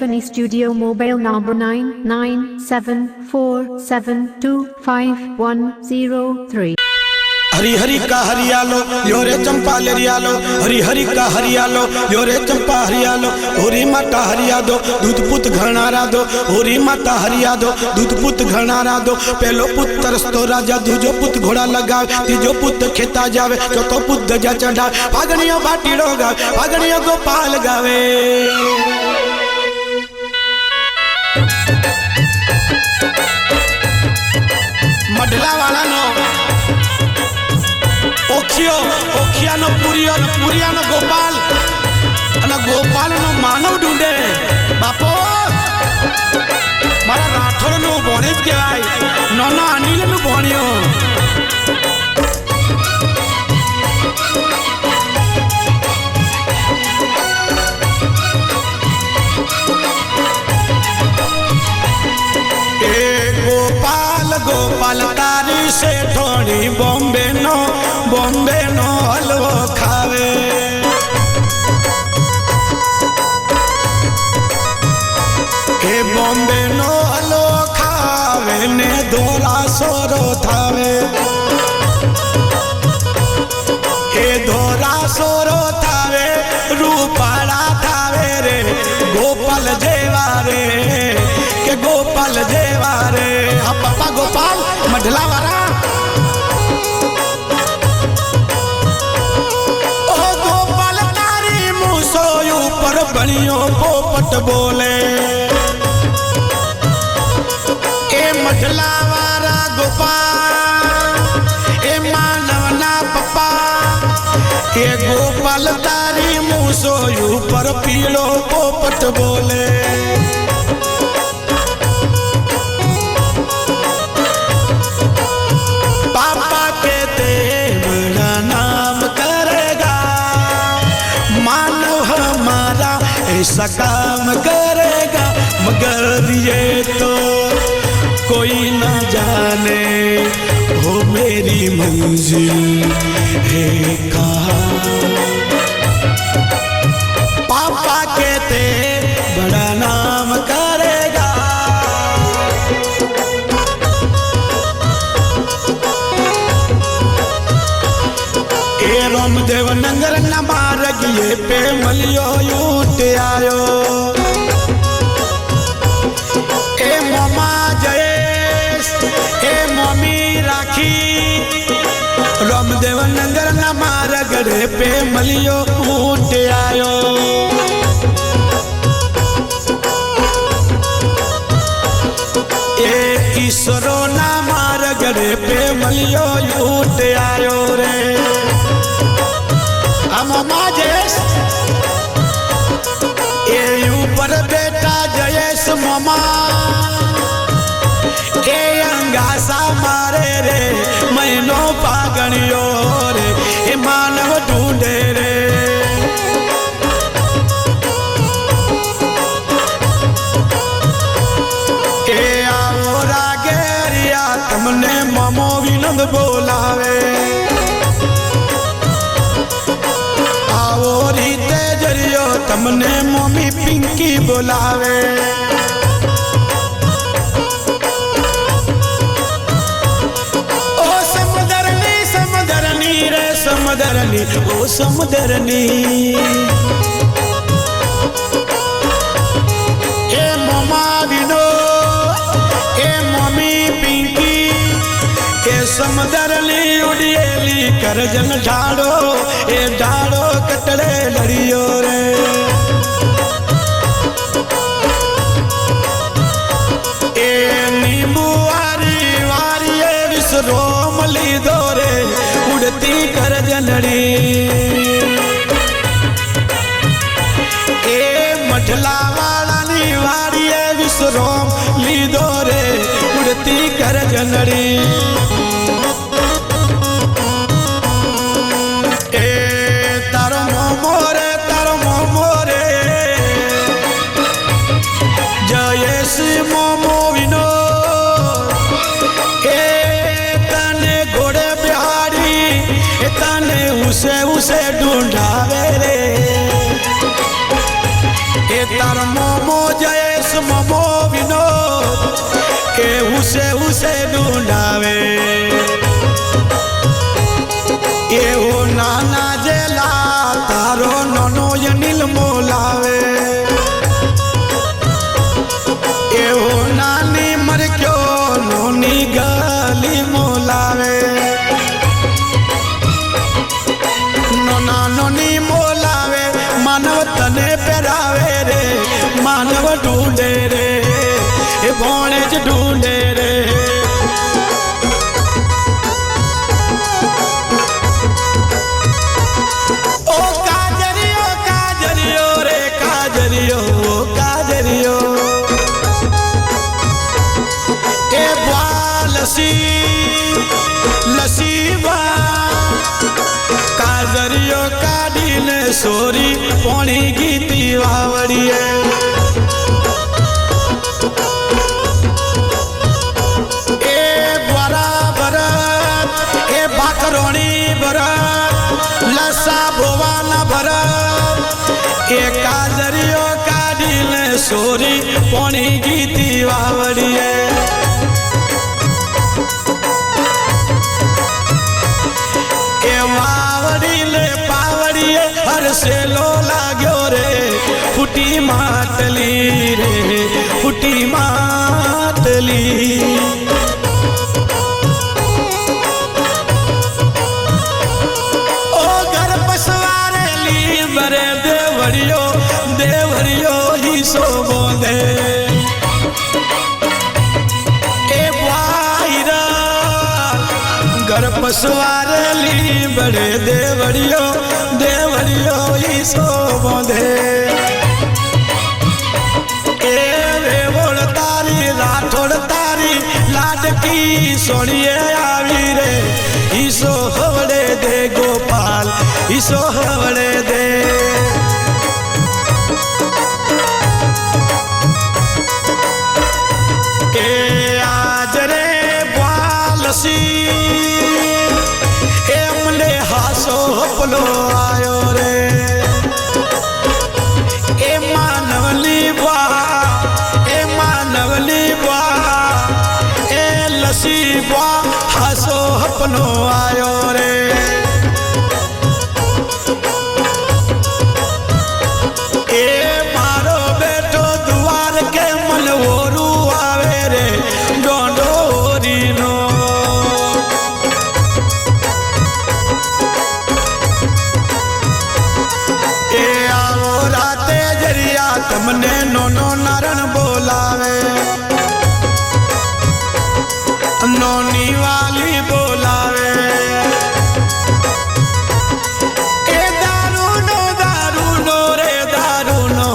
Ebony Studio mobile number 9974725103। Hari Hari का हरियालो योरे चंपा लेरियालो, हरी हरी का हरियालो योरे चंपा हरियालो। होरी माता हरिया दो दूध पुत घरनारा दो, होरी माता हरिया दो दूध पुत घरनारा दो। पहलो पुत तरसतो राजा, दूजो पुत घोड़ा लगावे, तीजो पुत खेता जावे, चौथो पुत गजा चढ़ावे। फागणियों बाटीड़ो गावे, फागणियों गोपाल गावे। मडला वाला नो ओखियो ओखिया नो पुरियो पुरिया नो गोपाल અને ગોપાલ નો માનવ ઢૂંઢે બાપો મારા રાઠોડ નો ભણે જ કહેવાય, નાના અનિલ નું ભણ્યો। એ ગોપાલ ગોપાલ તારી શેઠોણી બોમ્બે નો હલવો ખાવે। એ બોમ્બે નો હલવો ખાવે ને ધોળા સોરો થાવે। એ ધોળા સોરો થાવે, રૂપાળા થાવે રે ગોપાલ જેવા રે, કે ગોપાલ જેવા રે। હા બાપા ગોપાલ મઢલા વાળા। बनियो पोपट बोले ए मठला वारा गोपाल, ए मानव ना पप्पा, ए गोपाल तारी मूसो ऊपर पीलो पोपट बोले। पापा कहते बड़ा नाम करेगा, मानव हमारा ऐसा काम करेगा, मगर ये तो कोई न जाने हो मेरी मंजिल है कहाँ। पापा कहते बड़ा नाम करेगा, ए रामदेव नंगर न मार्ग ये पे मलियो यूट आयो। ए मोमा जयेश ए मोमी राखी, रामदेव नंगर न मार्ग रे पे मलियो यूट आयो। ए ईश्वरो ना मार्ग रे पे मलियो यूट आयो रे। मामा जयेश ए ऊपर बेटा जयेश मामा, ए अंगासा मारे रे महीनो पागणियो रे, ए मानव ढूंढे रे। ए आओ रागेरिया तुमने मामो विनोद बोलावे, तमने मम्मी पिंकी बोलावे। ओ समदरनी समदरनी रे समदरनी, ओ समदरनी। ए ममा विनो ए मम्मी पिंकी, ए समदरनी उड़ियली करजन ढाड़ो, ए ढाड़ो कटड़े लड़ियो रे। ए नींबू वारी वारी ए विश्रोम ली दोरे उड़ती करजनड़ी। ए मठला वाला नी वारी ए विश्रोम ली दोरे उड़ती करजनड़ी। मोमो विनो ए तने घोड़े बिहारी, ए तने उसे ढूंढावे रे। ए तार मोमो जय मानव ढूंढे रे ए भोणेज ढूंढे रे ओ काजरियो रे काजरियो काजरियो ए लसी लसीबा काजरियो काढ़ीने सोरी पोणी गीती वावड़िए ए बराबर ए बाकरोणी भरत लसा भोवाना भरत ए काजरियो काढ़ीने सोरी पोणी गीती वावड़िए सेलो लाग्यो रे फुटी मातली रे फुटी मातली ओ घर पसवारे ली बरे देवरियो ही सो बोंदे ए वायरा घर पसवारे ली बड़े देवरियो ही सो बोंधे ए वे बोल तारी राठौड़ तारी लाडकी सोनिए आवी रे ईसो हवड़े दे गोपाल ईसो हवड़े दे ए आज रे बालसी ए मले हासो पलो आयो रे ए मानवली बा ए लसी बा हासो अपनो आयो रे ए मारो बेटो दुआर के मनवोरू आवे रे डोंडोरी नो ए आओ राते जरिया तमने नोनो नारण बोलावे नोनी वाली बोलावे ए दारूनो रे दारूनो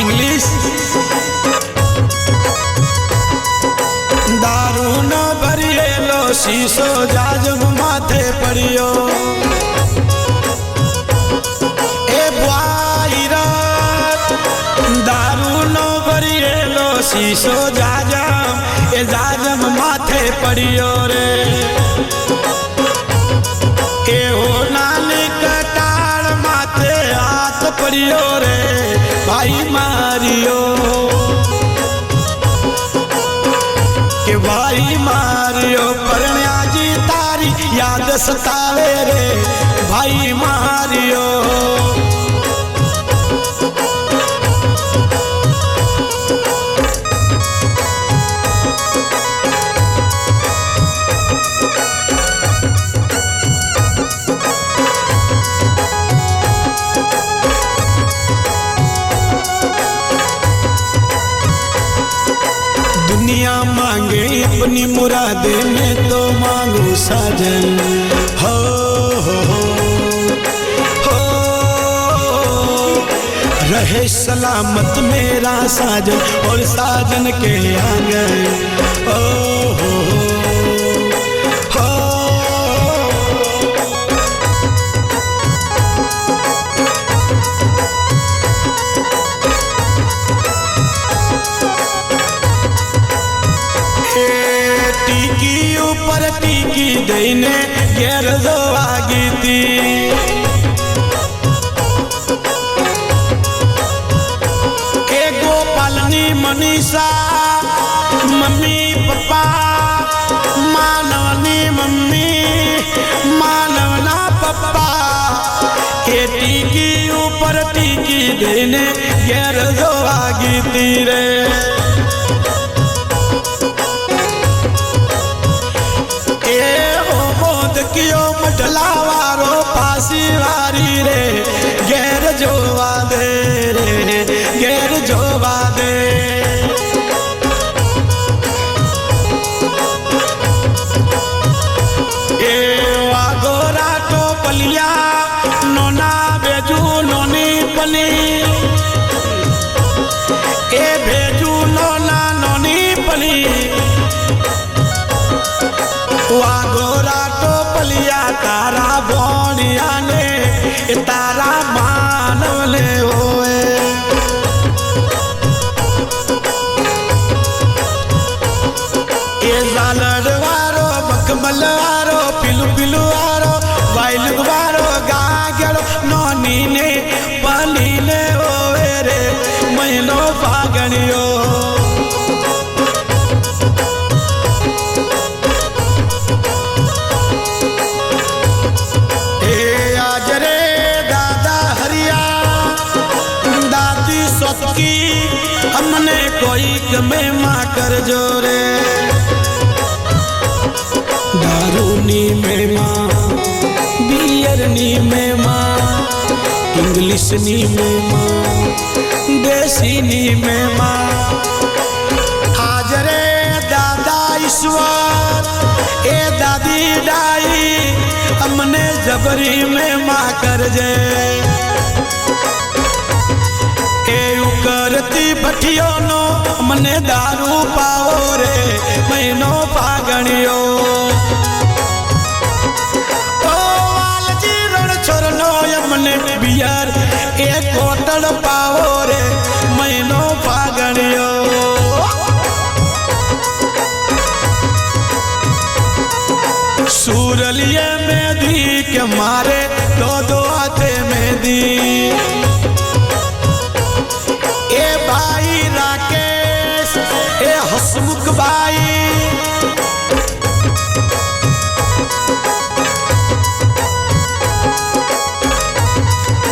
इंग्लिश दारूनो भरिए लो शीशो जाज माथे पड़ियो शीशो जाजम ए जाजम माथे पड़ियो रे ए हो नानी कटार माथे हाथ पड़ियो रे भाई मारियो के भाई मारियो परण्या जी तारी याद सतावे रे भाई मारियो मांगे अपनी मुरादे में तो मांगू साजन हो रहे सलामत मेरा साजन और साजन के आंगन हो टीकी देने घेर दो आगीती के गोपालनी मनीषा मम्मी पापा मानवनी मम्मी मानवना पापा के टीकी ऊपर टीकी देने घेर दो आगीती रे कियो मडलावारो पासी वारी रे घेर जोवा फागणियो आज रे दादा हरिया दादी सतकी हमने कोई कमे माँ कर जोरे दारूनी में माँ बियरनी में माँ इंग्लिशनी में माँ देसीनी में माँ हाजरे दादा ईश्वर ए दादी डाई हमने जबरी में माँ कर जे ए करती भटियो नो मने दारू पाओ रे महीनो फागणियो मने बियर एक होटल पाओ रे महीनो फागणियो सूरलिए में दी के मारे दो दो हाथे में दी ए भाई राकेश ए हसमुख भाई